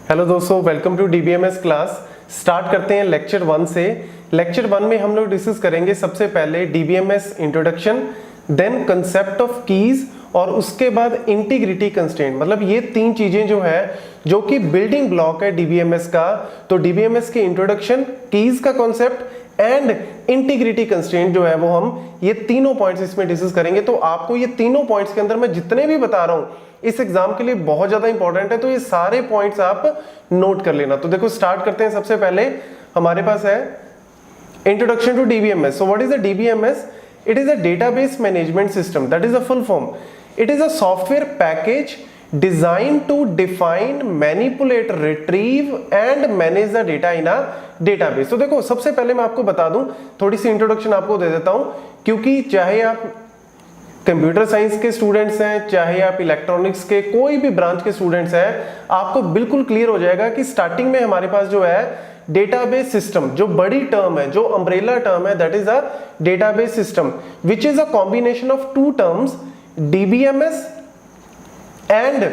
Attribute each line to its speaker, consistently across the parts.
Speaker 1: Hello दोस्तों, welcome to DBMS class. Start करते हैं लेक्चर 1 से। लेक्चर 1 में हम लोग डिस्कस करेंगे सबसे पहले DBMS introduction, then concept of keys और उसके बाद इंटीग्रिटी कंस्ट्रेंट। मतलब ये तीन चीजें जो है जो कि बिल्डिंग ब्लॉक है डीबीएमएस का। तो डीबीएमएस के इंट्रोडक्शन, कीज का कॉन्सेप्ट एंड इंटीग्रिटी कंस्ट्रेंट जो है वो हम ये तीनों पॉइंट्स इसमें डिस्कस करेंगे। तो आपको ये तीनों पॉइंट्स के अंदर मैं जितने भी बता रहा हूं इस एग्जाम के लिए बहुत ज्यादा इंपॉर्टेंट है, तो ये सारे पॉइंट्स आप नोट कर लेना। तो देखो स्टार्ट करते हैं। सबसे पहले हमारे पास है introduction to DBMS. So what is a DBMS? It is a database management system, that is a full form. It is a software package designed to define, manipulate, retrieve and manage the data in a database। तो देखो सबसे पहले मैं आपको बता दूं, थोड़ी सी introduction आपको दे देता हूं, क्योंकि चाहे आप कंप्यूटर साइंस के स्टूडेंट्स हैं, चाहे आप इलेक्ट्रॉनिक्स के कोई भी ब्रांच के स्टूडेंट्स हैं, आपको बिल्कुल क्लियर हो जाएगा कि स्टार्टिंग में हमारे पास जो है डेटाबेस सिस्टम, जो बड़ी टर्म है, जो अम्ब्रेला टर्म है, that is a database system which is a combination of two terms, DBMS and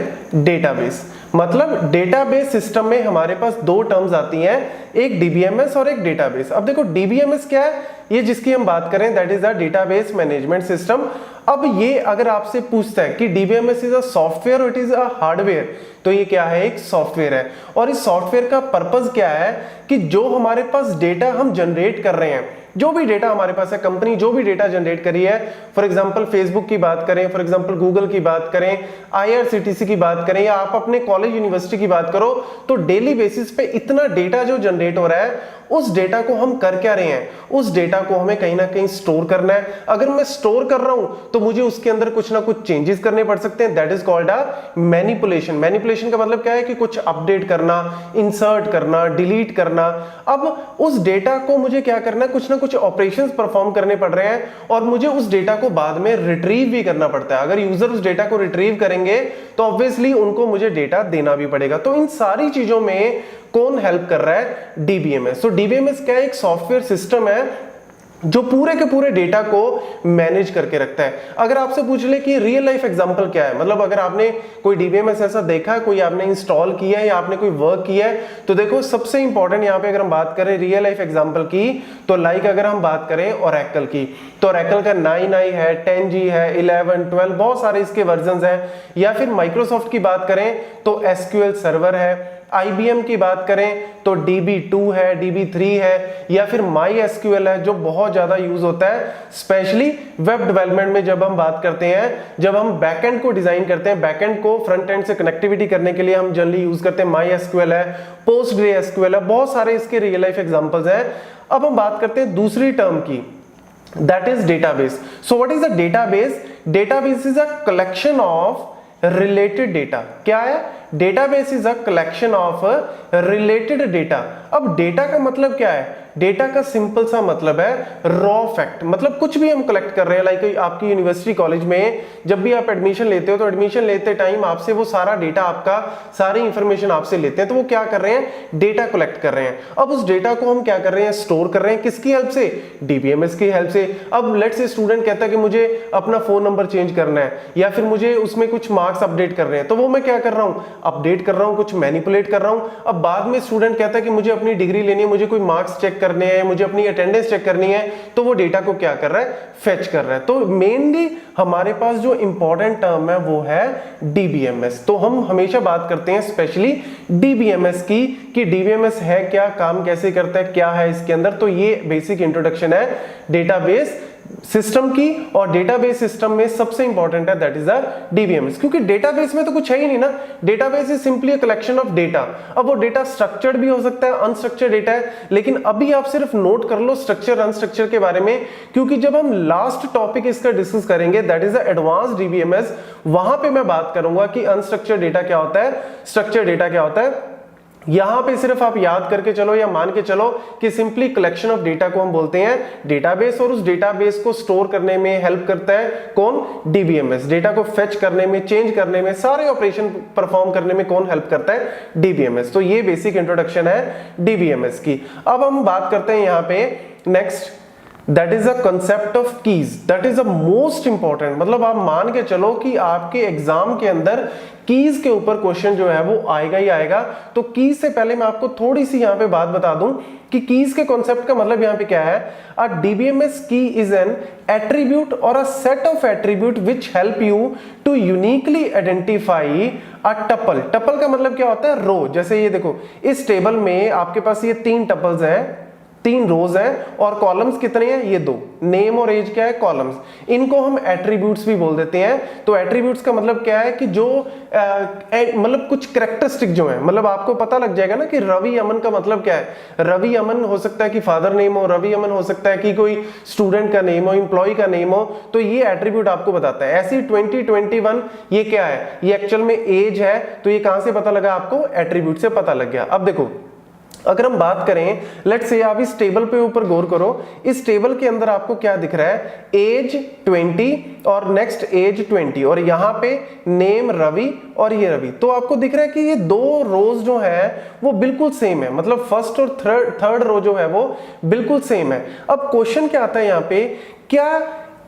Speaker 1: database. मतलब डेटाबेस सिस्टम में हमारे पास दो टर्म्स आती हैं, एक डीबीएमएस और एक डेटाबेस। अब देखो डीबीएमएस क्या है, ये जिसकी हम बात करें that is the database management system. अब ये अगर आपसे पूछता है कि डीबीएमएस इज अ सॉफ्टवेयर और इट इज अ हार्डवेयर, तो ये क्या है? एक सॉफ्टवेयर है। और इस सॉफ्टवेयर का पर्पस क्या है कि जो हमारे पास डेटा हम जनरेट कर रहे हैं, जो भी डेटा हमारे पास है, कंपनी जो भी डेटा जनरेट करी है, फॉर एग्जांपल फेसबुक की बात करें, फॉर एग्जांपल गूगल की बात करें, आईआरसीटीसी की बात करें, या आप अपने कॉलेज यूनिवर्सिटी की बात करो, तो डेली बेसिस पे इतना डेटा जो जनरेट हो रहा है, उस डेटा को हम कर क्या रहे हैं? उस डेटा को हमें कहीं ना कहीं स्टोर करना है। अगर मैं स्टोर कर रहा हूं तो मुझे उसके अंदर कुछ ना कुछ चेंजेस करने पड़ सकते हैं, that is called a manipulation. Manipulation का मतलब क्या है कि कुछ अपडेट करना, इंसर्ट करना, डिलीट करना। अब उस डेटा को मुझे क्या करना है? कुछ ना कुछ ऑपरेशंस परफॉर्म करने पड़ रहे हैं और मुझे उस डेटा को बाद में रिट्रीव भी करना पड़ता है। अगर यूजर उस डेटा को रिट्रीव करेंगे तो ऑब्वियसली उनको मुझे डेटा देना भी पड़ेगा। तो इन सारी चीजों में कौन हेल्प कर रहा है? डीबीएमएस। तो डीबीएमएस क्या है? एक सॉफ्टवेयर सिस्टम है जो पूरे के पूरे डेटा को मैनेज करके रखता है। अगर आपसे पूछ ले कि रियल लाइफ एग्जांपल क्या है, मतलब अगर आपने कोई डीबीएमएस ऐसा देखा है, कोई आपने इंस्टॉल किया है या आपने कोई वर्क किया है, तो देखो सबसे इंपॉर्टेंट यहाँ पे अगर हम बात करें रियल लाइफ एग्जांपल की, तो लाइक अगर हम बात करें ओरेकल की, तो ओरेकल का 9i है, 10g है, 11, 12, बहुत सारे इसके वर्जन हैं। या फिर माइक्रोसॉफ्ट की बात करें तो एसक्यूएल सर्वर है, IBM की बात करें तो DB2 है, DB3 है, या फिर MySQL है जो बहुत ज्यादा यूज होता है स्पेशली वेब डेवलपमेंट में। जब हम बात करते हैं, जब हम बैकएंड को डिजाइन करते हैं, बैकएंड को फ्रंट एंड से कनेक्टिविटी करने के लिए हम जनरली यूज करते हैं MySQL है, PostgreSQL है, बहुत सारे इसके रियल लाइफ एग्जांपल्स हैं। अब हम बात करते हैं दूसरी टर्म की, that is database. So what is a database? Database is a collection of related data. क्या है? Database is a collection of related data. अब डेटा का मतलब क्या है? डेटा का सिंपल सा मतलब है रॉ फैक्ट। मतलब कुछ भी हम कलेक्ट कर रहे हैं, लाइक आपकी यूनिवर्सिटी कॉलेज में जब भी आप एडमिशन लेते हो तो एडमिशन लेते टाइम आपसे वो सारा डेटा, आपका सारी इंफॉर्मेशन आपसे लेते हैं। तो वो क्या कर रहे हैं? डेटा कलेक्ट कर रहे हैं। अब उस डेटा को हम क्या कर रहे हैं? स्टोर कर रहे हैं। किसकी हेल्प से? डीबीएमएस की हेल्प से। अब लेट्स से स्टूडेंट कहता है कि मुझे अपना फोन नंबर चेंज करना है या फिर मुझे उसमें कुछ मार्क्स अपडेट कर रहे हैं, तो वो मैं क्या कर रहा हूं? अपडेट कर रहा हूं, कुछ मैनिपुलेट कर रहा हूं। अब बाद में स्टूडेंट कहता है कि मुझे अपनी डिग्री लेनी है, मुझे कोई मार्क्स चेक करने हैं, मुझे अपनी अटेंडेंस चेक करनी है, तो वो डेटा को क्या कर रहा है? फेच कर रहा है। तो मेनली हमारे पास जो इंपॉर्टेंट टर्म है वो है डीबीएमएस। तो हम हमेशा बात करते हैं स्पेशली डीबीएमएस की, कि डीबीएमएस है क्या, काम कैसे करता है, क्या है इसके अंदर। तो ये बेसिक इंट्रोडक्शन है डेटाबेस सिस्टम की। और डेटाबेस सिस्टम में सबसे इंपॉर्टेंट है दैट इज अ डीबीएमएस, क्योंकि डेटाबेस में तो कुछ है ही नहीं ना। Database is simply a collection of data. अब वो डेटा स्ट्रक्चर्ड भी हो सकता है, अनस्ट्रक्चर्ड डेटा है, लेकिन अभी आप सिर्फ नोट कर लो स्ट्रक्चर अनस्ट्रक्चर के बारे में, क्योंकि जब हम लास्ट टॉपिक इसका डिस्कस करेंगे दैट इज एडवांस डीबीएमएस, वहां पे मैं बात करूंगा कि अनस्ट्रक्चर्ड डेटा क्या होता है, स्ट्रक्चर्ड डेटा क्या होता है। यहां पे सिर्फ आप याद करके चलो या मान के चलो कि सिंपली कलेक्शन ऑफ डेटा को हम बोलते हैं डेटाबेस, और उस डेटाबेस को स्टोर करने में हेल्प करता है कौन? डीबीएमएस। डेटा को फेच करने में, चेंज करने में, सारे ऑपरेशन परफॉर्म करने में कौन हेल्प करता है? डीबीएमएस। तो ये बेसिक इंट्रोडक्शन है डीबीएमएस की। अब हम बात करते हैं यहां पे next, that is a concept of keys, that is a most important. मतलब आप मान के चलो कि आपके एग्जाम के अंदर कीज के ऊपर क्वेश्चन जो है वो आएगा ही आएगा। तो कीज से पहले मैं आपको थोड़ी सी यहाँ पे बात बता दूं कि कीज के कॉन्सेप्ट का मतलब यहाँ पे क्या है। A DBMS key is an attribute और a set of attribute which help you to uniquely identify a tuple. Tuple का मतलब क्या होता है, रो। जैसे ये देखो, इस टेबल में आपके पास ये 3 टपल्स हैं, 3 रोज हैं, और कॉलम्स कितने हैं, ये 2। नेम और एज क्या है, कॉलम्स। इनको हम एट्रीब्यूट्स भी बोल देते हैं। तो एट्रीब्यूट्स का मतलब क्या है कि जो मतलब कुछ कैरेक्टरिस्टिक जो है, मतलब आपको पता लग जाएगा ना कि रवि अमन का मतलब क्या है। रवि अमन हो सकता है कि फादर नेम हो, रवि अमन हो सकता है कि कोई स्टूडेंट का नेम हो, एम्प्लॉय का नेम हो। तो ये एट्रीब्यूट आपको बताता है। ऐसे ही 2021 ये क्या है, ये एक्चुअल में एज है। तो ये कहां से पता लगा आपको, एट्रीब्यूट से पता लग गया। अब देखो, अगर हम बात करें, लेट्स से आप इस टेबल पे ऊपर गौर करो। इस टेबल के अंदर आपको क्या दिख रहा है, एज 20 और नेक्स्ट एज 20, और यहाँ पे नेम रवि और ये रवि। तो आपको दिख रहा है कि ये 2 रोज जो है वो बिल्कुल सेम है, मतलब फर्स्ट और थर्ड रो जो है वो बिल्कुल सेम है। अब क्वेश्चन क्या आता है यहाँ पे, क्या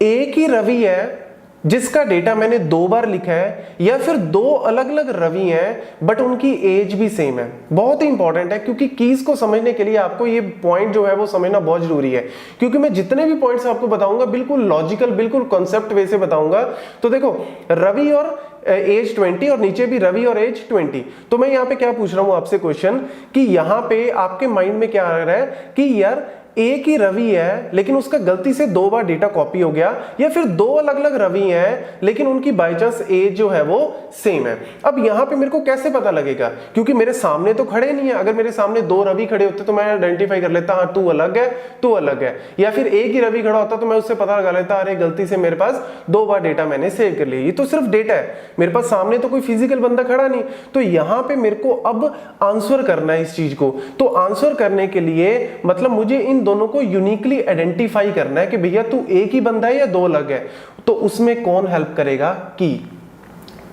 Speaker 1: एक ही रवि है जिसका डेटा मैंने 2 बार लिखा है, या फिर 2 अलग अलग रवि हैं बट उनकी एज भी सेम है। बहुत ही इंपॉर्टेंट है, क्योंकि कीज को समझने के लिए आपको ये पॉइंट जो है वो समझना बहुत जरूरी है। क्योंकि मैं जितने भी पॉइंट्स आपको बताऊंगा बिल्कुल लॉजिकल, बिल्कुल कॉन्सेप्ट वे से बताऊंगा। तो देखो, रवि और एज 20 और नीचे भी रवि और एज 20। तो मैं यहाँ पे क्या पूछ रहा हूं आपसे क्वेश्चन, कि यहाँ पे आपके माइंड में क्या आ रहा है कि यार एक ही रवि है लेकिन उसका गलती से 2 बार डेटा कॉपी हो गया, या फिर 2 अलग अलग रवि हैं लेकिन उनकी बाय चांस एज जो है वो सेम है। अब यहां पे मेरे को कैसे पता लगेगा, क्योंकि मेरे सामने तो खड़े नहीं है। अगर मेरे सामने 2 रवि खड़े होते तो मैं आइडेंटिफाई कर लेता, हाँ तू अलग है, तू अलग है। या फिर एक ही रवि खड़ा होता तो मैं उससे पता लगा लेता, अरे गलती से मेरे पास 2 बार डेटा मैंने सेव कर लिया। ये तो सिर्फ डेटा है, मेरे पास सामने तो कोई फिजिकल बंदा खड़ा नहीं। तो यहां पे मेरे को अब आंसर करना है इस चीज को। तो आंसर करने के लिए मतलब मुझे इन दोनों को यूनिकली आइडेंटिफाई करना है कि भैया तू एक ही बंदा है या 2 अलग है। तो उसमें कौन हेल्प करेगा, की।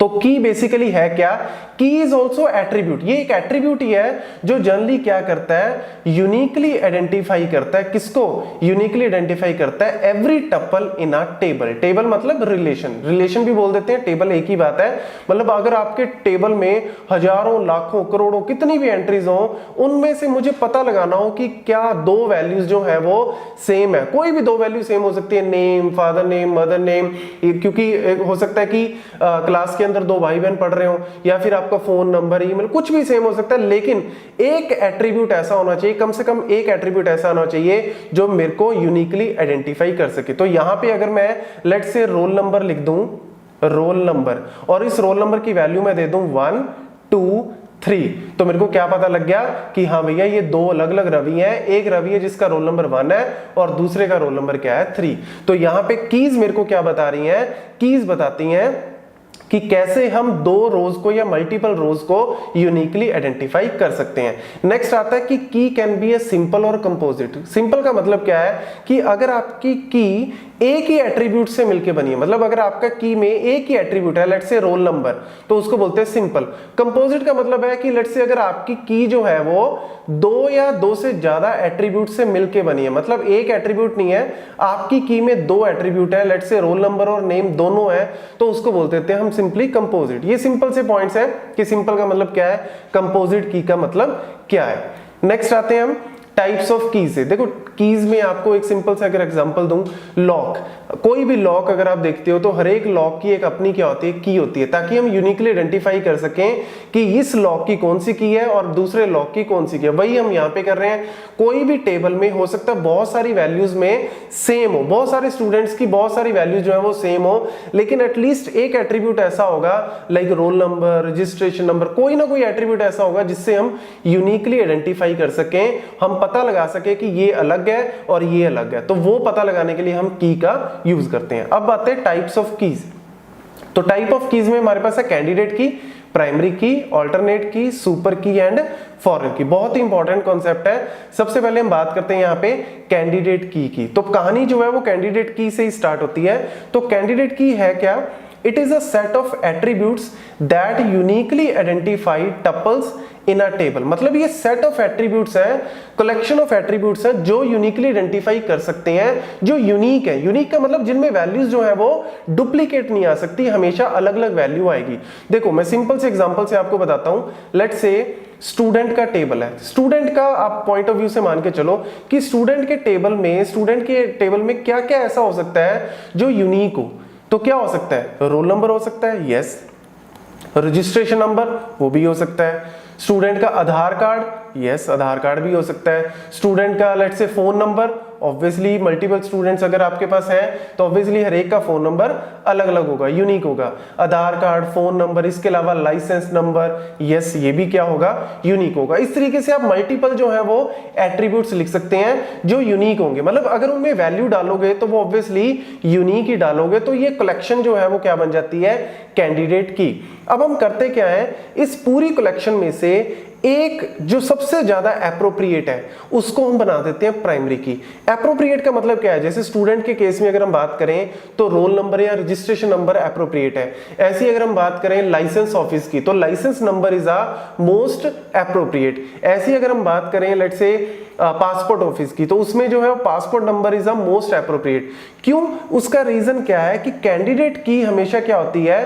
Speaker 1: तो की बेसिकली है क्या, की इज ऑल्सो एट्रीब्यूट। ये एक एट्रीब्यूट ही है जो जनरली क्या करता है, यूनिकली आइडेंटिफाई करता है। किसको यूनिकली आइडेंटिफाई करता है, एवरी टपल इन अ टेबल। टेबल मतलब रिलेशन, रिलेशन भी बोल देते हैं, टेबल एक ही बात है। मतलब अगर आपके टेबल में हजारों लाखों करोड़ों कितनी भी एंट्रीज हो, उनमें से मुझे पता लगाना हो कि क्या 2 वैल्यूज जो है वो सेम है। कोई भी 2 वैल्यू सेम हो सकती है, name, father name, mother name, क्योंकि हो सकता है कि क्लास के अंदर 2 भाई बहन पढ़ रहे हो, या फिर आपका फोन नंबर, ईमेल, कुछ भी सेम हो सकता है। लेकिन एक एट्रीब्यूट ऐसा होना चाहिए, कम से कम एक एट्रीब्यूट ऐसा होना चाहिए जो मेरे को यूनिकली आइडेंटिफाई कर सके। तो यहां पे अगर मैं लेट्स से रोल नंबर लिख दूं, रोल नंबर, और इस रोल नंबर की वैल्यू मैं दे दूं 1 2 3, तो मेरे को क्या पता लग गया कि हाँ भैया ये 2 अलग अलग रवि हैं। एक रवि है जिसका रोल नंबर 1 है और दूसरे का रोल नंबर क्या है, 3। तो यहां पे कीज मेरे को क्या बता रही हैं, कीज बताती हैं कि कैसे हम 2 रोज को या मल्टीपल रोज को यूनिकली आइडेंटिफाई कर सकते हैं। नेक्स्ट आता है कि की कैन बी ए सिंपल और कंपोजिट। सिंपल का मतलब क्या है कि अगर आपकी की एक ही एट्रीब्यूट से मिलकर बनी है, मतलब अगर आपका की में एक ही एट्रीब्यूट है, लेट्स से रोल नंबर, तो उसको बोलते हैं सिंपल। कंपोजिट का मतलब है कि लेट्स से अगर आपकी की जो है वो 2 या 2 से ज्यादा एट्रीब्यूट से मिलकर बनी है, मतलब एक एट्रीब्यूट नहीं है, आपकी की में 2 एट्रीब्यूट है, लेट्स से रोल नंबर और नेम दोनों है, तो उसको बोलते हैं हम सिंपली कंपोजिट। ये सिंपल से पॉइंट्स है कि सिंपल का मतलब क्या है, कंपोजिट की का मतलब क्या है। नेक्स्ट आते हैं हम टाइप्स ऑफ कीज से। देखो कीज में आपको एक सिंपल सा अगर एग्जांपल दूं, लॉक, कोई भी लॉक अगर आप देखते हो तो हर एक लॉक की एक अपनी क्या होती है, की होती है, ताकि हम यूनिकली आइडेंटिफाई कर सकें कि इस लॉक की कौन सी की है और दूसरे लॉक की कौन सी की है। वही हम यहाँ पे कर रहे हैं। कोई भी टेबल में हो सकता है बहुत सारी वैल्यूज में सेम हो, बहुत सारे स्टूडेंट्स की बहुत सारी वैल्यूज जो है वो सेम हो, लेकिन एटलीस्ट एक एट्रीब्यूट ऐसा होगा like role number, registration number, कोई ना कोई एट्रीब्यूट ऐसा होगा जिससे हम यूनिकली आइडेंटिफाई कर सकें, हम पता लगा सके कि ये अलग है और ये अलग है। तो वो पता लगाने के लिए हम की का यूज करते हैं। अब आते हैं टाइप्स ऑफ कीज। तो टाइप ऑफ कीज में हमारे पास है कैंडिडेट की, प्राइमरी की, अल्टरनेट की, सुपर की एंड फॉरेन की। बहुत ही इंपॉर्टेंट कॉन्सेप्ट है। सबसे पहले हम बात करते हैं यहाँ पे कैंडिडेट की। तो कहानी जो है वो कैंडिडेट की से ही स्टार्ट होती है। तो कैंडिडेट की है क्या, it is a set of attributes that uniquely identify tuples in a table, मतलब ये सेट ऑफ एट्रीब्यूट्स हैं, कलेक्शन ऑफ एट्रीब्यूट्स हैं जो यूनिकली आइडेंटिफाई कर सकते हैं, जो यूनिक है। यूनिक का मतलब जिनमें वैल्यूज जो है वो डुप्लीकेट नहीं आ सकती, हमेशा अलग अलग वैल्यू आएगी। देखो मैं सिंपल से एग्जांपल से आपको बताता हूं। लेट्स से स्टूडेंट का टेबल है, स्टूडेंट का आप पॉइंट ऑफ व्यू से मान के चलो कि स्टूडेंट के टेबल में क्या क्या ऐसा हो सकता है जो यूनिक हो। तो क्या हो सकता है? रोल नंबर हो सकता है, यस। रजिस्ट्रेशन नंबर, वो भी हो सकता है। स्टूडेंट का आधार कार्ड, यस, आधार कार्ड भी हो सकता है। स्टूडेंट का let's say phone number, obviously multiple students अगर आपके पास हैं तो ऑब्वियसली हर एक का फोन नंबर अलग अलग होगा, यूनिक होगा। आधार कार्ड, फोन नंबर, इसके अलावा लाइसेंस नंबर, यस, ये भी क्या होगा? यूनिक होगा। इस तरीके से आप मल्टीपल जो है वो एट्रीब्यूट्स लिख सकते हैं जो यूनिक होंगे, मतलब अगर उनमें वैल्यू डालोगे तो वो ऑब्वियसली यूनिक ही डालोगे, तो ये कलेक्शन जो है वो क्या बन जाती है? कैंडिडेट की। अब हम करते क्या है, इस पूरी कलेक्शन में से एक जो सबसे ज्यादा एप्रोप्रिएट है उसको हम बना देते हैं प्राइमरी की। एप्रोप्रिएट का मतलब क्या है? जैसे स्टूडेंट के केस में अगर हम बात करें तो रोल नंबर या रजिस्ट्रेशन नंबर एप्रोप्रिएट है। ऐसी अगर हम बात करें लाइसेंस ऑफिस की तो license number is a most appropriate. ऐसी अगर हम बात करें लेट्स से पासपोर्ट ऑफिस की तो उसमें जो है passport number is a most appropriate. क्यों? उसका रीजन क्या है कि कैंडिडेट की हमेशा क्या होती है?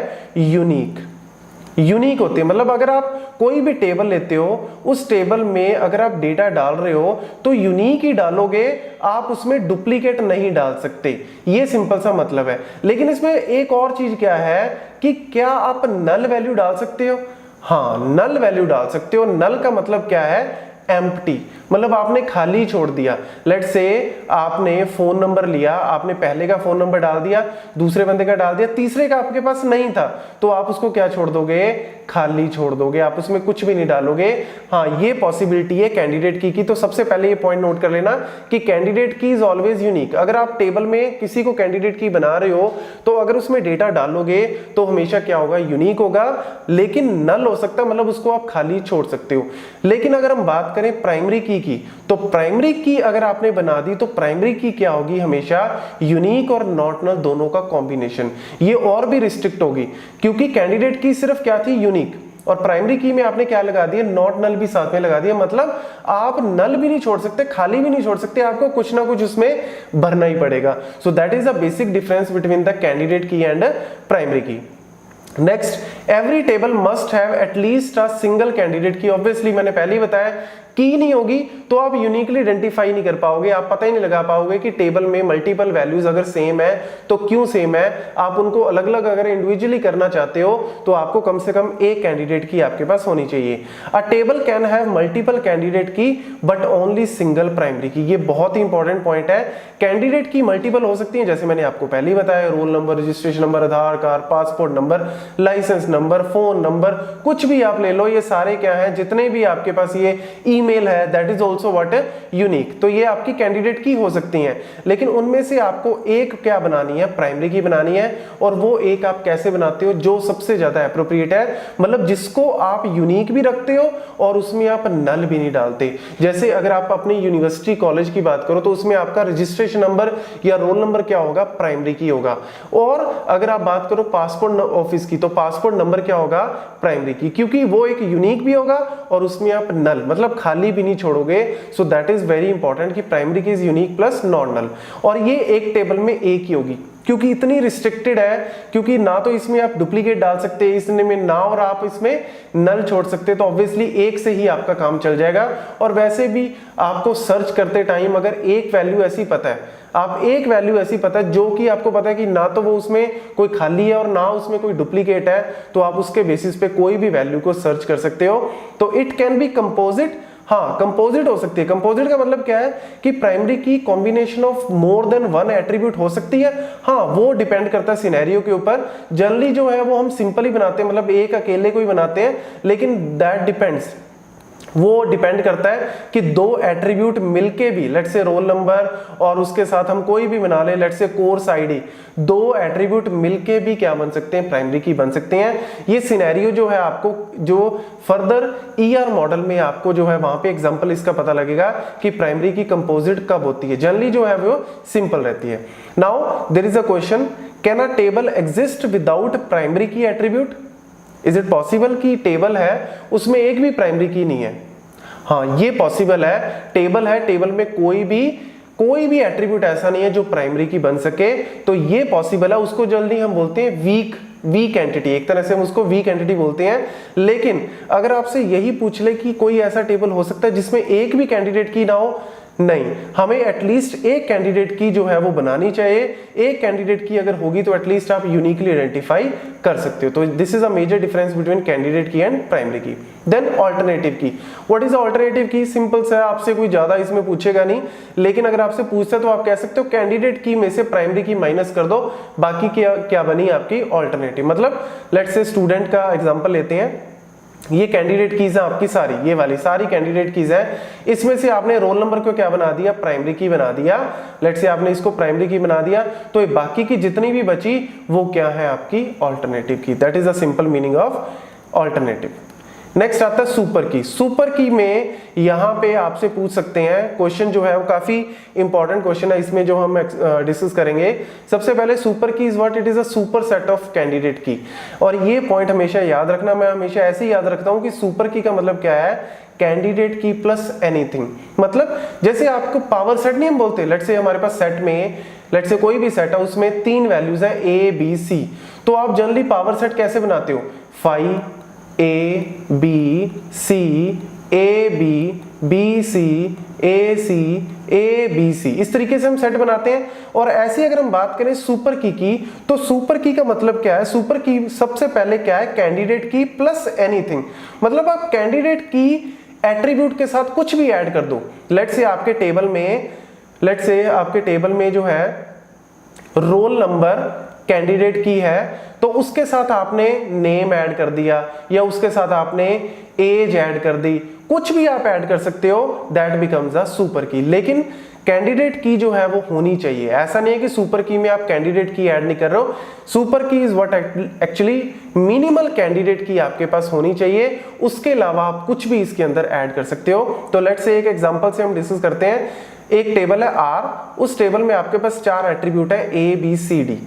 Speaker 1: यूनिक होती है। मतलब अगर आप कोई भी टेबल लेते हो, उस टेबल में अगर आप डेटा डाल रहे हो तो यूनिक ही डालोगे, आप उसमें डुप्लीकेट नहीं डाल सकते। ये सिंपल सा मतलब है। लेकिन इसमें एक और चीज क्या है कि क्या आप नल वैल्यू डाल सकते हो? हाँ, नल वैल्यू डाल सकते हो। नल का मतलब क्या है? एम्प्टी, मतलब आपने खाली छोड़ दिया। लेट्स से आपने फोन नंबर लिया, आपने पहले का फोन नंबर डाल दिया, दूसरे बंदे का डाल दिया, तीसरे का आपके पास नहीं था, तो आप उसको क्या छोड़ दोगे? खाली छोड़ दोगे, आप उसमें कुछ भी नहीं डालोगे। हाँ, ये पॉसिबिलिटी है कैंडिडेट की तो सबसे पहले ये पॉइंट नोट कर लेना कि कैंडिडेट की इज ऑलवेज यूनिक। अगर आप टेबल में किसी को कैंडिडेट की बना रहे हो तो अगर उसमें डेटा डालोगे तो हमेशा क्या होगा? यूनिक होगा, लेकिन नल हो सकता है, मतलब उसको आप खाली छोड़ सकते हो। लेकिन अगर हम बात करें प्राइमरी की तो प्राइमरी की अगर आपने बना दी तो प्राइमरी की क्या होगी? हमेशा यूनिक और नॉट नल दोनों का कॉम्बिनेशन। ये और भी रिस्ट्रिक्ट होगी क्योंकि कैंडिडेट की सिर्फ क्या थी? यूनिक, और प्राइमरी की में आपने क्या लगा दिया? नॉट नल भी साथ में लगा दिया। मतलब आप नल भी नहीं छोड़ सकते, खाली भी नहीं छोड़ सकते, आपको कुछ ना कुछ उसमें भरना ही पड़ेगा। So that is the basic difference between the candidate key and primary की। Next, every table must have at least a single candidate की। ऑब्वियसली मैंने पहले ही बताया की नहीं होगी तो आप यूनिकली आइडेंटिफाई नहीं कर पाओगे, आप पता ही नहीं लगा पाओगे कि टेबल में मल्टीपल वैल्यूज अगर सेम है तो क्यों सेम है। आप उनको अलग अलग अगर इंडिविजुअली करना चाहते हो तो आपको कम से कम एक कैंडिडेट की आपके पास होनी चाहिए। A table can have multiple candidate key but only single primary key. ये बहुत ही इंपॉर्टेंट पॉइंट है। कैंडिडेट की मल्टीपल हो सकती है, जैसे मैंने आपको पहले ही बताया, roll number, registration number, Aadhaar card, passport number, license number, phone number, कुछ भी आप ले लो, ये सारे क्या है? जितने भी आपके पास ये ईमेल है, that is also what? Unique. तो ये आपकी कैंडिडेट की हो सकती हैं, लेकिन उनमें से आपको एक क्या बनानी है? प्राइमरी की बनानी है। और वो एक आप कैसे बनाते हो? जो सबसे ज्यादा एप्रोप्रिएट है, मतलब जिसको आप यूनिक भी रखते हो और उसमें आप नल भी नहीं डालते। जैसे अगर आप अपनी यूनिवर्सिटी कॉलेज की बात करो तो उसमें आपका रजिस्ट्रेशन नंबर या रोल नंबर क्या होगा? प्राइमरी की होगा। और अगर आप बात करो पासपोर्ट ऑफिस की तो पासपोर्ट नंबर क्या होगा? प्राइमरी की, क्योंकि वो एक यूनिक भी होगा और उसमें आप नल मतलब खाली भी नहीं छोड़ोगे। So that is very important कि प्राइमरी की is unique plus non null. और ये एक टेबल में एक ही होगी क्योंकि इतनी रिस्ट्रिक्टेड है, क्योंकि ना तो इसमें आप डुप्लीकेट डाल सकते हैं इसमें ना, और आप इसमें नल छोड़ सकते हैं, तो ऑब्वियसली एक से ही आपका काम चल जाएगा। और वैसे भी आपको सर्च करते टाइम अगर एक वैल्यू ऐसी पता है, आप एक वैल्यू ऐसी पता है जो कि आपको पता है कि ना तो वो उसमें कोई खाली है और ना उसमें कोई डुप्लीकेट है, तो आप उसके बेसिस पे कोई भी वैल्यू को सर्च कर सकते हो। तो इट कैन बी कंपोजिट। हाँ, कंपोजिट हो सकती है। कंपोजिट का मतलब क्या है कि प्राइमरी की combination of more than one attribute हो सकती है। हाँ, वो डिपेंड करता है सिनेरियो के ऊपर। जनरली जो है वो हम सिंपल ही बनाते हैं, मतलब एक अकेले को ही बनाते हैं, लेकिन दैट डिपेंड्स, वो डिपेंड करता है कि दो एट्रीब्यूट मिलके भी, लेट्स से रोल नंबर और उसके साथ हम कोई भी बना ले, लेट्स से कोर्स आईडी, दो एट्रीब्यूट मिलके भी क्या बन सकते हैं? प्राइमरी की बन सकते हैं। ये सिनेरियो जो है आपको जो फर्दर ईआर मॉडल में आपको जो है वहां पे एग्जांपल इसका पता लगेगा कि प्राइमरी की कंपोजिट कब होती है। जनरली जो है वो सिंपल रहती है। Now there is a question, can a table exist without primary key attribute? Is it possible कि टेबल है उसमें एक भी प्राइमरी की नहीं है? हाँ, ये पॉसिबल है। टेबल है, टेबल में कोई भी एट्रीब्यूट ऐसा नहीं है जो प्राइमरी की बन सके, तो ये पॉसिबल है। उसको जल्दी हम बोलते हैं वीक एंटिटी, एक तरह से हम उसको वीक एंटिटी बोलते हैं। लेकिन अगर आपसे यही पूछ ले कि कोई ऐसा टेबल हो सकता है जिसमें एक भी कैंडिडेट की ना हो, नहीं, हमें एटलीस्ट एक कैंडिडेट की जो है वो बनानी चाहिए। एक कैंडिडेट की अगर होगी तो एटलीस्ट आप यूनिकली आइडेंटिफाई कर सकते हो। तो this is a major difference between candidate key and primary key. Then alternative key. What is alternative key? Simple सा है, आपसे कोई ज्यादा इसमें पूछेगा नहीं, लेकिन अगर आपसे पूछता है तो आप कह सकते हो कैंडिडेट की में से प्राइमरी की माइनस कर दो, बाकी क्या बनी आपकी ऑल्टरनेटिव। मतलब लेट्स से स्टूडेंट का एग्जांपल लेते हैं, ये कैंडिडेट कीज है आपकी सारी, ये वाली सारी कैंडिडेट कीज है। इसमें से आपने रोल नंबर को क्या बना दिया? प्राइमरी की बना दिया। लेट्स से आपने इसको प्राइमरी की बना दिया, तो ये बाकी की जितनी भी बची वो क्या है? आपकी ऑल्टरनेटिव की। That is the simple meaning of alternative. Next आता है सुपर की। सुपर की में यहां पे आपसे पूछ सकते हैं क्वेश्चन जो है वो काफी इंपॉर्टेंट क्वेश्चन है इसमें जो हम डिस्कस करेंगे। सबसे पहले सुपर की is what? It is a super set of candidate की। और ये पॉइंट हमेशा याद रखना, मैं हमेशा ऐसे ही याद रखता हूं कि सुपर की का मतलब क्या है? कैंडिडेट की प्लस एनीथिंग। मतलब जैसे आपको पावर सेट नहीं हम बोलते, लेट्स से हमारे पास सेट में, लेट्स से कोई भी सेट है उसमें 3 वैल्यूज है A B C, तो आप जनरली पावर सेट कैसे बनाते हो? 5 A B C A B B C A C A B C, इस तरीके से हम सेट बनाते हैं। और ऐसे अगर हम बात करें सुपर की, तो सुपर की का मतलब क्या है? सुपर की सबसे पहले क्या है? कैंडिडेट की प्लस एनीथिंग। मतलब आप कैंडिडेट की एट्रीब्यूट के साथ कुछ भी ऐड कर दो। लेट्स से आपके टेबल में जो है रोल नंबर कैंडिडेट की है, तो उसके साथ आपने नेम ऐड कर दिया या उसके साथ आपने एज ऐड कर दी, कुछ भी आप ऐड कर सकते हो, दैट बिकम्स अ सुपर की। लेकिन कैंडिडेट की जो है वो होनी चाहिए। ऐसा नहीं है कि सुपर की में आप कैंडिडेट की ऐड नहीं कर रहे हो। सुपर की is what actually minimal candidate की आपके पास होनी चाहिए, उसके अलावा आप कुछ भी इसके अंदर ऐड कर सकते हो। तो लेट्स से एक एग्जांपल से हम डिस्कस करते हैं। एक टेबल है R, उस टेबल में आपके पास 4 एट्रीब्यूट है A B C D।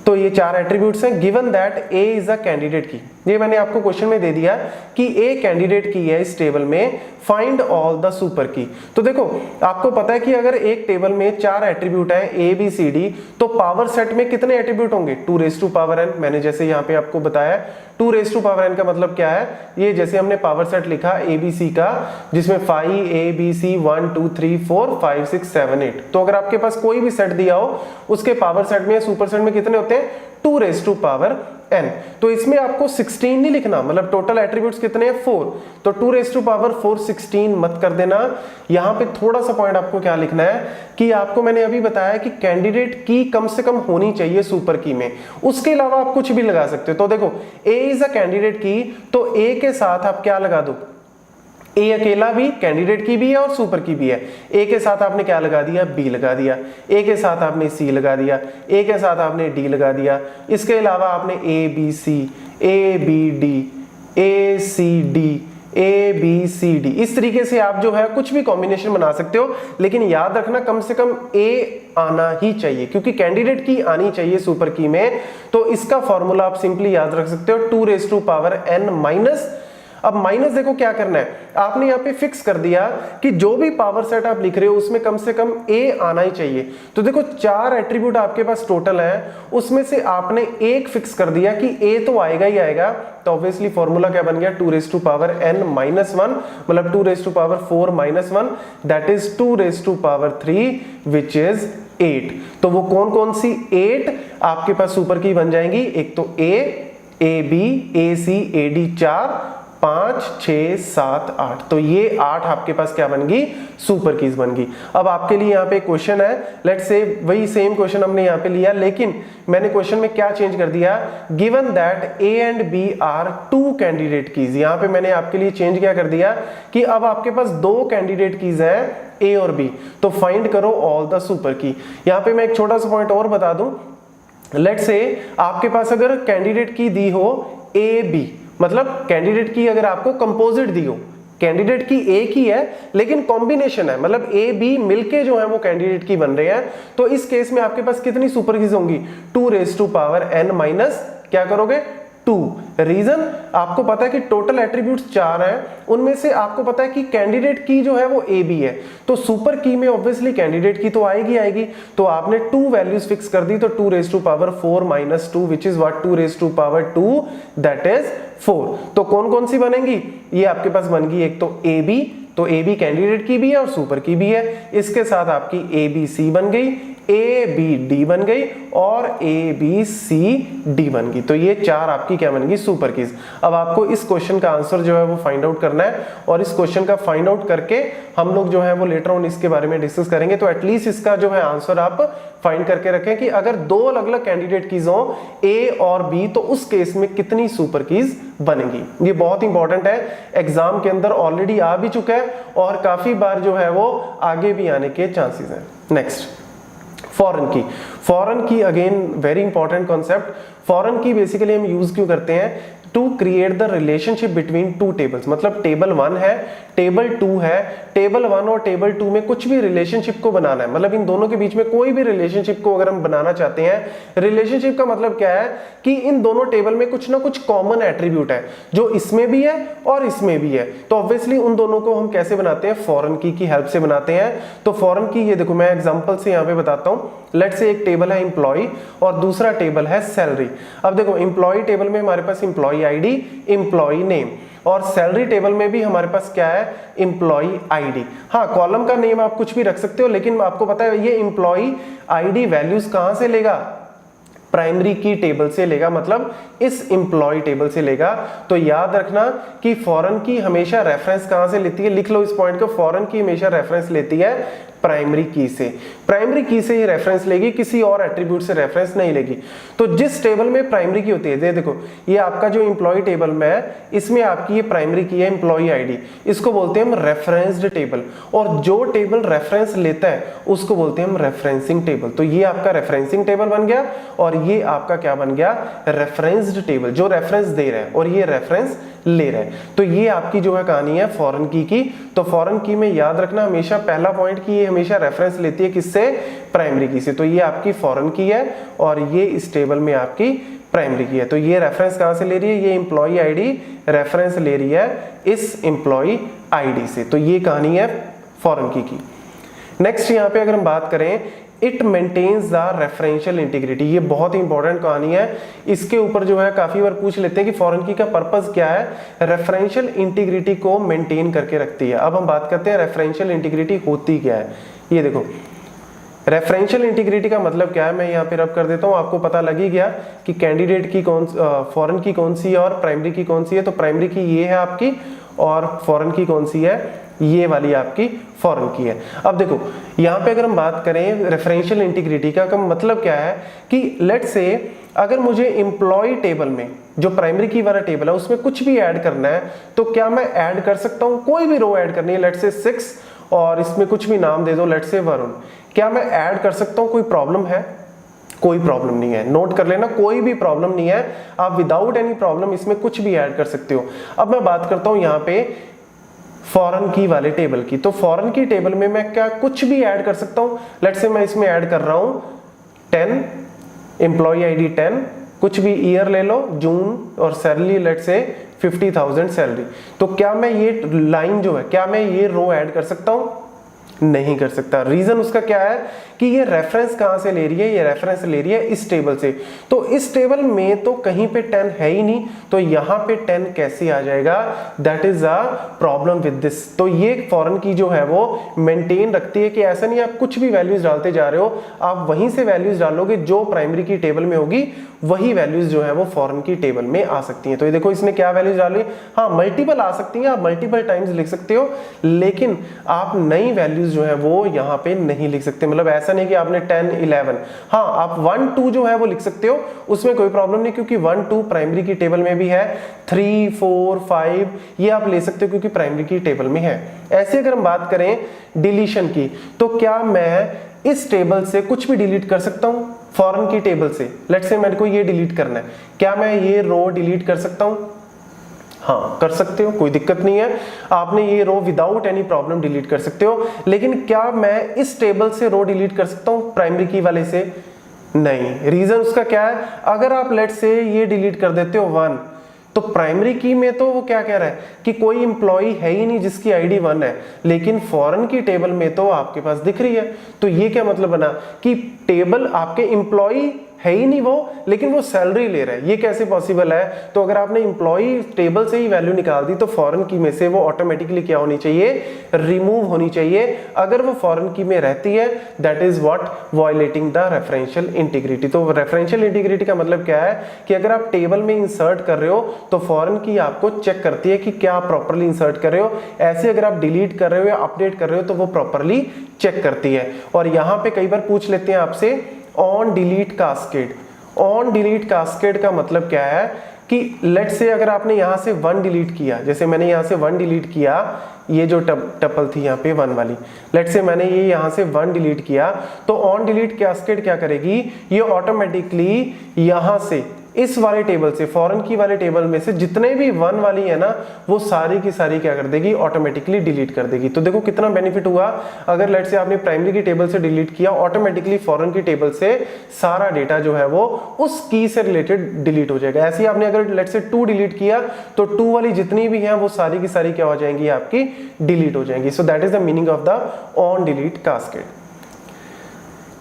Speaker 1: तो ये 4 एट्रीब्यूट्स हैं। Given that A is a candidate की, ये मैंने आपको क्वेश्चन में दे दिया कि A कैंडिडेट की है इस टेबल में, फाइंड ऑल द सुपर की। तो देखो आपको पता है कि अगर एक टेबल में 4 एट्रीब्यूट है A B C D, तो पावर सेट में कितने एट्रीब्यूट होंगे? 2 रेज़ टू पावर n। मैंने जैसे यहाँ पे आपको बताया 2 रेज़ टू पावर n का मतलब क्या है? ये जैसे हमने पावर सेट लिखा ABC का, जिसमें 5 A B C 1 2 3 4 5 6 7 8, तो अगर आपके पास कोई भी सेट दिया हो उसके पावर सेट में, सुपर सेट में कितने होते हैं? 2 रेज़ टू पावर n। तो इसमें आपको 16 नहीं लिखना, मतलब टोटल एट्रीब्यूट्स कितने हैं? 4, तो 2 रेज़ टू पावर 4 16 मत कर देना। यहां पे थोड़ा सा पॉइंट आपको क्या लिखना है कि आपको मैंने अभी बताया कि कैंडिडेट की कम से कम होनी चाहिए सुपर की में, उसके अलावा आप कुछ भी लगा सकते हो। तो देखो A is a candidate key, तो A के साथ आप क्या लगा दो? A अकेला भी कैंडिडेट की भी है और सुपर की भी है। A के साथ आपने क्या लगा दिया? B लगा दिया। A के साथ आपने C लगा दिया। A के साथ आपने D लगा दिया। इसके अलावा आपने A B C A B D A C D A B C D, इस तरीके से आप जो है कुछ भी कॉम्बिनेशन बना सकते हो, लेकिन याद रखना कम से कम A आना ही चाहिए, क्योंकि कैंडिडेट की आनी चाहिए सुपर की में। तो इसका फॉर्मूला आप सिंपली याद रख सकते हो 2 raise to power n minus. अब माइनस देखो क्या करना है, आपने यहाँ पे फिक्स कर दिया कि जो भी पावर सेट आप लिख रहे हो उसमें कम से कम A आना ही चाहिए। तो देखो 4 एट्रीब्यूट आपके पास टोटल है, उसमें से आपने एक फिक्स कर दिया कि A तो आएगा ही आएगा। तो ऑब्वियसली फॉर्मूला क्या बन गया? 2 raise to power n minus 1, मतलब 2 raise to power 4 minus 1, that is 2 raise to power 3 which is 8। तो वो कौन कौन सी 8 आपके पास सुपर की बन जाएंगी? एक तो A B A C A D 4 5 6 7 8, तो ये 8 आपके पास क्या बन गई? सुपर कीज बन गई। अब आपके लिए यहाँ पे क्वेश्चन है, लेट्स से वही सेम क्वेश्चन हमने यहाँ पे लिया, लेकिन मैंने क्वेश्चन में क्या चेंज कर दिया? Given that A and B are 2 candidate keys, यहाँ पे मैंने आपके लिए चेंज क्या कर दिया कि अब आपके पास 2 कैंडिडेट कीज है A और B, तो फाइंड करो ऑल द सुपर की। यहाँ पे मैं एक छोटा सा पॉइंट और बता दूं, लेट्स से आपके पास अगर कैंडिडेट की दी हो A B, मतलब कैंडिडेट की अगर आपको कंपोजिट दी हो, कैंडिडेट की एक ही है लेकिन कॉम्बिनेशन है, मतलब A B मिलके जो है वो कैंडिडेट की बन रहे हैं, तो इस केस में आपके पास कितनी सुपर कीज होंगी? 2 raise to power n minus क्या करोगे? 2। रीजन, आपको पता है कि टोटल एट्रीब्यूट्स 4 हैं, उनमें से आपको पता है कि कैंडिडेट की जो है वो ए बी है, तो सुपर की में ऑब्वियसली कैंडिडेट की तो आएगी, तो आपने 2 वैल्यूज फिक्स कर दी, तो 2 raised to power 4 minus 2 which is what 2 raised to power 2 that is 4। तो कौन कौन सी बनेगी, ये आपके पास बन गई एक तो ए बी, तो ए बी कैंडिडेट की भी है और सुपर की भी है, इसके साथ आपकी ए बी सी बन गई, ए बी डी बन गई और ए बी सी डी बन गई। तो ये 4 आपकी क्या बन गई, सुपर कीज। अब आपको इस क्वेश्चन का आंसर जो है वो फाइंड आउट करना है, और इस क्वेश्चन का फाइंड आउट करके हम लोग जो है वो लेटर ऑन इसके बारे में डिस्कस करेंगे। तो एटलीस्ट इसका जो है आंसर आप फाइंड करके रखें कि अगर 2 अलग अलग कैंडिडेट कीज हो ए और बी, तो उस केस में कितनी सुपर कीज बनेगी। ये बहुत इंपॉर्टेंट है, एग्जाम के अंदर ऑलरेडी आ भी चुका है और काफी बार जो है वो आगे भी आने के चांसेस हैं। Next, foreign key again very important concept. Foreign key basically हम यूज क्यों करते हैं, to create the relationship between 2 tables. मतलब टेबल 1 है, टेबल 2 है, टेबल 1 और टेबल 2 में कुछ भी रिलेशनशिप को बनाना है, मतलब इन दोनों के बीच में कोई भी रिलेशनशिप को अगर हम बनाना चाहते हैं, रिलेशनशिप का मतलब क्या है कि इन दोनों टेबल में कुछ ना कुछ कॉमन एट्रीब्यूट है जो इसमें भी है और इसमें भी है, तो ऑब्वियसली उन दोनों को हम कैसे बनाते हैं, फॉरेन की हेल्प से बनाते हैं। तो फॉरेन की, ये देखो मैं एग्जांपल से यहाँ पे बताता हूँ। लेट्स से एक टेबल है एम्प्लॉय और दूसरा टेबल है सैलरी। अब देखो एम्प्लॉय टेबल में हमारे पास एम्प्लॉय आईडी, एम्प्लॉय नेम, और सैलरी टेबल में भी हमारे पास क्या है, एम्प्लॉय आईडी। हाँ, कॉलम का नेम आप कुछ भी रख सकते हो, लेकिन आपको पता है ये एम्प्लॉय आईडी वैल्यूज कहां से लेगा, प्राइमरी की टेबल से लेगा, मतलब इस एम्प्लॉय टेबल से लेगा। तो याद रखना कि फॉरेन की हमेशा रेफरेंस कहां से लेती है, लिख लो इस पॉइंट को, फॉरेन की हमेशा रेफरेंस लेती है प्राइमरी की से, प्राइमरी की से ही रेफरेंस लेगी, किसी और एट्रीब्यूट से रेफरेंस नहीं लेगी। तो जिस टेबल में प्राइमरी की होती है, देखो ये आपका जो एम्प्लॉय टेबल में है, इसमें आपकी ये प्राइमरी की है एम्प्लॉय आईडी, इसको बोलते हैं हम रेफरेंस्ड टेबल, और जो टेबल रेफरेंस लेता है उसको बोलते हैं हम रेफरेंसिंग टेबल। तो ये आपका रेफरेंसिंग टेबल बन गया और ये आपका क्या बन गया, रेफरेंस्ड टेबल, जो रेफरेंस दे रहा है और ये रेफरेंस ले रहा है। तो ये आपकी जो है कहानी है फॉरेन की। तो फॉरेन की में याद रखना हमेशा पहला पॉइंट की ये हमेशा रेफरेंस लेती है किससे, प्राइमरी की से। तो ये आपकी फॉरेन की है और ये इस टेबल में आपकी प्राइमरी की है। तो ये रेफरेंस कहां से ले रही है, ये एम्प्लॉय आईडी रेफरेंस ले रही है इस एम्प्लॉय आईडी से। तो ये कहानी है फॉरेन की। नेक्स्ट यहाँ पे अगर हम बात करें, it maintains the referential integrity, ये बहुत ही इंपॉर्टेंट कहानी है। इसके ऊपर जो है काफी बार पूछ लेते हैं कि फॉरेन की का पर्पस क्या है, रेफरेंशियल इंटीग्रिटी को मेंटेन करके रखती है। अब हम बात करते हैं रेफरेंशियल इंटीग्रिटी होती क्या है। ये देखो रेफरेंशियल इंटीग्रिटी का मतलब क्या है, मैं यहाँ पे रब कर देता हूँ, आपको पता लग ही गया कि कैंडिडेट की फॉरेन की कौन सी है और प्राइमरी की कौन सी है। तो प्राइमरी की ये है आपकी और फॉरेन की कौन सी है, ये वाली आपकी फॉरेन की है। अब देखो यहाँ पे अगर हम बात करें रेफरेंशियल इंटीग्रिटी का मतलब क्या है कि लेट्स से अगर मुझे एम्प्लॉय टेबल में जो प्राइमरी की वाला टेबल है उसमें कुछ भी ऐड करना है, तो क्या मैं ऐड कर सकता हूँ, कोई भी रो ऐड करनी है, लेट्स से 6 और इसमें कुछ भी नाम दे दो, लेट्स से वरुण, क्या मैं ऐड कर सकता हूँ, कोई प्रॉब्लम है, कोई प्रॉब्लम नहीं है। नोट कर लेना, कोई भी प्रॉब्लम नहीं है, आप विदाउट एनी प्रॉब्लम इसमें कुछ भी ऐड कर सकते हो। अब मैं बात करता हूं यहाँ पे फॉरेन की वाले टेबल की। तो फॉरेन की टेबल में मैं क्या कुछ भी ऐड कर सकता हूं, लेट्स से मैं इसमें ऐड कर रहा हूं 10, एम्प्लॉय आईडी 10, कुछ भी ईयर ले लो, जून, और सैलरी लेट्स से 50,000 सैलरी। तो क्या मैं ये लाइन जो है, क्या मैं ये रो ऐड कर सकता हूं, नहीं कर सकता। रीजन उसका क्या है कि ये रेफरेंस कहां से ले रही है, ये रेफरेंस ले रही है इस टेबल से। तो इस टेबल में तो कहीं पे 10 है ही नहीं, तो यहां पे 10 कैसे आ जाएगा, that is a problem with this. तो ये फॉरेन की जो है वो मेंटेन रखती है कि ऐसा नहीं आप कुछ भी वैल्यूज डालते जा रहे हो, आप वहीं से वैल्यूज डालोगे जो प्राइमरी की टेबल में होगी, वही वैल्यूज जो है वो फॉरेन की टेबल में आ सकती हैं। तो ये देखो इसने क्या वैल्यूज डाली, हाँ मल्टीपल आ सकती हैं, आप मल्टीपल टाइम्स लिख सकते हो, लेकिन आप नई वैल्यूज जो है वो यहाँ पे नहीं लिख सकते। मतलब ऐसा नहीं कि आपने 10, 11, हाँ आप 1, 2 जो है वो लिख सकते हो, उसमें कोई प्रॉब्लम नहीं, क्योंकि 1, 2 प्राइमरी की टेबल में भी है, 3, 4, 5 ये आप ले सकते हो क्योंकि प्राइमरी की टेबल में है। ऐसे अगर हम बात करें डिलीशन की, तो क्या मैं इस टेबल से कुछ भी डिलीट कर सकता हूं, फॉरेन की टेबल से, लेट्स से मेरे को ये डिलीट करना है, क्या मैं ये रो डिलीट कर सकता हूं, हाँ कर सकते हो, कोई दिक्कत नहीं है, आपने ये रो विदाउट एनी प्रॉब्लम डिलीट कर सकते हो। लेकिन क्या मैं इस टेबल से रो डिलीट कर सकता हूं प्राइमरी की वाले से, नहीं। रीजन उसका क्या है, अगर आप लेट से ये डिलीट कर देते हो 1, तो प्राइमरी की में तो वो क्या कह रहा है कि कोई इंप्लॉई है ही नहीं जिसकी आईडी 1 है, लेकिन फॉरेन की टेबल में तो आपके पास दिख रही है। तो ये क्या मतलब बना कि टेबल आपके इंप्लॉई है ही नहीं वो, लेकिन वो सैलरी ले रहा है। ये कैसे पॉसिबल है? तो अगर आपने इंप्लॉई टेबल से ही वैल्यू निकाल दी तो फॉरेन की में से वो ऑटोमेटिकली क्या होनी चाहिए, रिमूव होनी चाहिए। अगर वो फॉरेन की में रहती है that is what violating the referential integrity. तो रेफरेंशियल इंटीग्रिटी का मतलब क्या है कि अगर आप टेबल में इंसर्ट कर रहे हो तो फॉरेन की आपको चेक करती है कि क्या आप प्रॉपर्ली इंसर्ट कर रहे हो। ऐसे अगर आप डिलीट कर रहे हो या अपडेट कर रहे हो तो वो प्रॉपर्ली चेक करती है। और यहाँ पे कई बार पूछ लेते हैं आपसे on delete cascade. On delete cascade का मतलब क्या है कि लेट से अगर आपने यहां से 1 डिलीट किया, जैसे मैंने यहां से 1 डिलीट किया, ये जो टपल थी यहाँ पे 1 वाली, लेट से मैंने ये यहां से 1 डिलीट किया, तो ऑन डिलीट कास्केड क्या करेगी, ये ऑटोमेटिकली यहां से इस वाले टेबल से, फॉरेन की वाले टेबल में से जितने भी 1 वाली है ना, वो सारी की सारी क्या कर देगी, ऑटोमेटिकली डिलीट कर देगी। तो देखो कितना बेनिफिट हुआ। अगर लेट से आपने प्राइमरी की टेबल से डिलीट किया, ऑटोमेटिकली फॉरेन की टेबल से सारा डेटा जो है वो उस की से रिलेटेड डिलीट हो जाएगा। ऐसे ही आपने अगर लेट से 2 डिलीट किया तो 2 वाली जितनी भी है वो सारी की सारी क्या हो जाएंगी, आपकी डिलीट हो जाएंगी। So that is the meaning of the on delete cascade.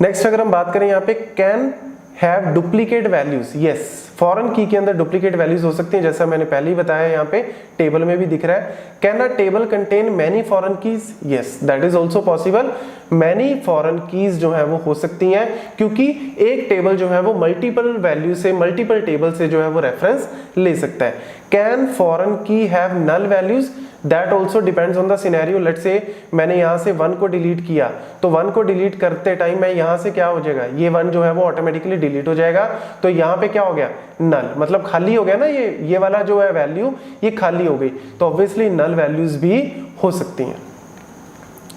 Speaker 1: Next अगर हम बात करें यहाँ पे can have duplicate values. Yes, foreign की के अंदर डुप्लीकेट वैल्यूज हो सकती हैं, जैसा मैंने पहले ही बताया, यहाँ पे टेबल में भी दिख रहा है। Can a table contain many foreign keys? Yes, that is also possible. Many foreign keys जो है वो हो सकती हैं, क्योंकि एक टेबल जो है वो मल्टीपल वैल्यू से, मल्टीपल टेबल से जो है वो रेफरेंस ले सकता है। Can foreign key have null values? That also depends on the scenario. Let say मैंने यहाँ से 1 को डिलीट किया, तो 1 को डिलीट करते टाइम मैं यहाँ से क्या हो जाएगा, ये 1 जो है वो ऑटोमेटिकली डिलीट हो जाएगा। तो यहाँ पे क्या हो गया, नल, मतलब खाली हो गया ना, ये वाला जो है वैल्यू ये खाली हो गई। तो ऑब्वियसली नल वैल्यूज भी हो सकती हैं।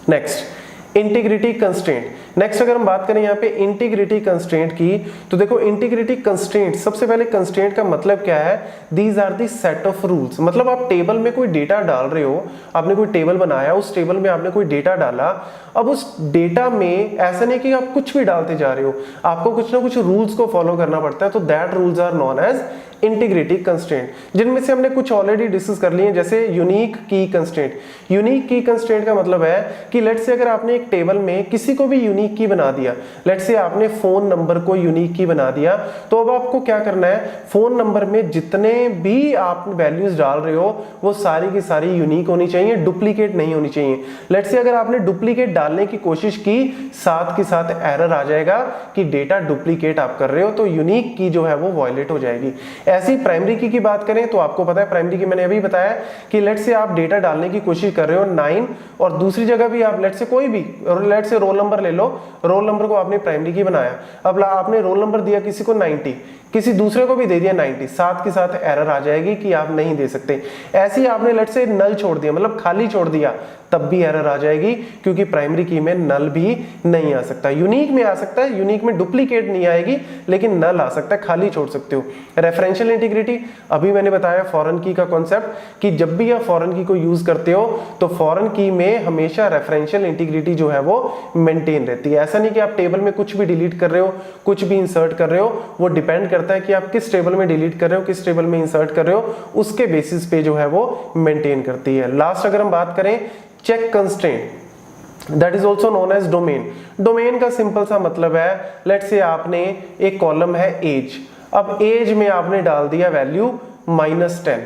Speaker 1: Next integrity constraint. नेक्स्ट अगर हम बात करें यहाँ पे इंटीग्रिटी कंस्ट्रेंट की, तो देखो इंटीग्रिटी कंस्ट्रेंट, सबसे पहले कंस्ट्रेंट का मतलब क्या है, these are the set of rules. मतलब आप टेबल में कोई डेटा डाल रहे हो, आपने कोई टेबल बनाया, उस टेबल में आपने कोई डेटा डाला, अब उस डेटा में ऐसा नहीं कि आप कुछ भी डालते जा रहे हो, आपको कुछ ना कुछ रूल्स को फॉलो करना पड़ता है। तो that rules are known as integrity constraint, जिनमें से हमने कुछ ऑलरेडी डिस्कस कर लिए, जैसे यूनिक की कंस्ट्रेंट। यूनिक की कंस्ट्रेंट का मतलब है कि लेट से अगर आपने एक टेबल में किसी को भी यूनिक की बना दिया, लेट से आपने फोन नंबर को यूनिक की बना दिया, तो अब आपको क्या करना है, फोन नंबर में जितने भी आप वैल्यूज डाल रहे हो वो सारी की सारी यूनिक होनी चाहिए, डुप्लीकेट नहीं होनी चाहिए। लेट से अगर आपने डुप्लीकेट डालने की कोशिश की, साथ के साथ एरर आ जाएगा कि डेटा डुप्लीकेट आप कर रहे हो, तो यूनिक की जो है वो वायलेट हो जाएगी। ऐसी प्राइमरी की बात करें तो आपको पता है प्राइमरी की मैंने अभी बताया कि लेट से आप डेटा डालने की कोशिश कर रहे हो 9, और दूसरी जगह भी आप लेट से कोई भी, लेट से रोल नंबर ले लो, रोल नंबर को आपने प्राइमरी की बनाया, अब आपने रोल नंबर दिया किसी को 90, किसी दूसरे को भी दे दिया 90, साथ के साथ एरर आ जाएगी कि आप नहीं दे सकते। ऐसे ही आपने लेट से नल छोड़ दिया, मतलब खाली छोड़ दिया, तब भी एरर आ जाएगी, क्योंकि प्राइमरी की में नल भी नहीं आ सकता। यूनिक में आ सकता है, यूनिक में डुप्लीकेट नहीं आएगी, लेकिन नल आ सकता है, खाली छोड़ सकते हो। रेफरेंशियल इंटीग्रिटी, अभी मैंने बताया फॉरेन की का कॉन्सेप्ट कि जब भी आप फॉरेन की को यूज करते हो तो फॉरेन की में हमेशा रेफरेंशियल इंटीग्रिटी जो है वो मेंटेन रहती है। ऐसा नहीं कि आप टेबल में कुछ भी डिलीट कर रहे हो, कुछ भी इंसर्ट कर रहे हो, वो डिपेंड करता है कि आप किस टेबल में डिलीट कर रहे हो, किस टेबल में इंसर्ट कर रहे हो, उसके बेसिस पे जो है वो मेंटेन करती है। लास्ट अगर हम बात करें check constraint, that is also known as domain. Domain का सिंपल सा मतलब है, लेट से आपने एक कॉलम है एज, अब एज में आपने डाल दिया वैल्यू -10,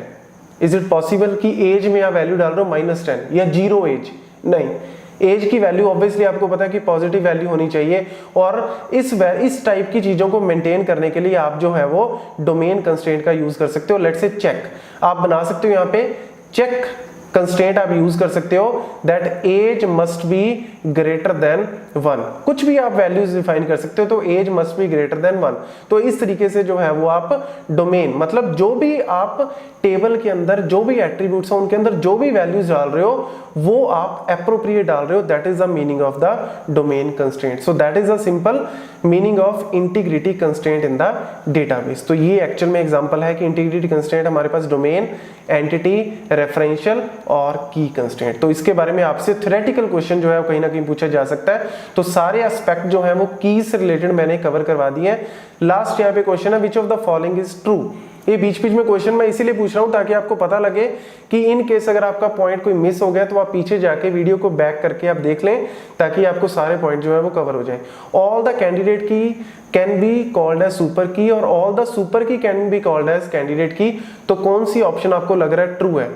Speaker 1: इज इट पॉसिबल कि एज में आप वैल्यू डाल रहे हो -10 या 0 एज? नहीं, एज की वैल्यू ऑब्वियसली आपको पता है कि पॉजिटिव वैल्यू होनी चाहिए, और इस टाइप की चीजों को मेंटेन करने के लिए आप जो है वो डोमेन कंस्ट्रेंट का यूज कर सकते हो। लेट से चेक आप बना सकते हो, यहाँ पे चेक कंस्ट्रेंट आप यूज कर सकते हो, that age must be greater than 1, कुछ भी आप वैल्यूज डिफाइन कर सकते हो, तो age must be greater than 1। तो इस तरीके से जो है वो आप डोमेन, मतलब जो भी आप टेबल के अंदर जो भी एट्रीब्यूट्स हैं उनके अंदर जो भी वैल्यूज डाल रहे हो वो आप एप्रोप्रिएट डाल रहे हो, that is the meaning of the domain constraint. So that is the simple meaning of integrity constraint in the database. तो ये एक्चुअल में एग्जांपल है कि इंटीग्रिटी कंस्ट्रेंट हमारे पास डोमेन, एंटिटी, रेफरेंशियल और की कंस्ट्रेंट। तो इसके बारे में आपसे थ्योरेटिकल क्वेश्चन जो है कहीं ना कहीं पूछा जा सकता है। तो सारे एस्पेक्ट जो है वो कीज से रिलेटेड मैंने कवर करवा दिए हैं। लास्ट यहाँ पे क्वेश्चन है, which of the following is true. ये बीच बीच में क्वेश्चन मैं इसीलिए पूछ रहा हूँ ताकि आपको पता लगे कि इन केस अगर आपका पॉइंट कोई मिस हो गया तो आप पीछे जाके वीडियो को बैक करके आप देख लें, ताकि आपको सारे पॉइंट जो है वो कवर हो जाए। All the candidate key can be called as super key और all the super key can be called as candidate key. तो कौन सी ऑप्शन आपको लग रहा है ट्रू है?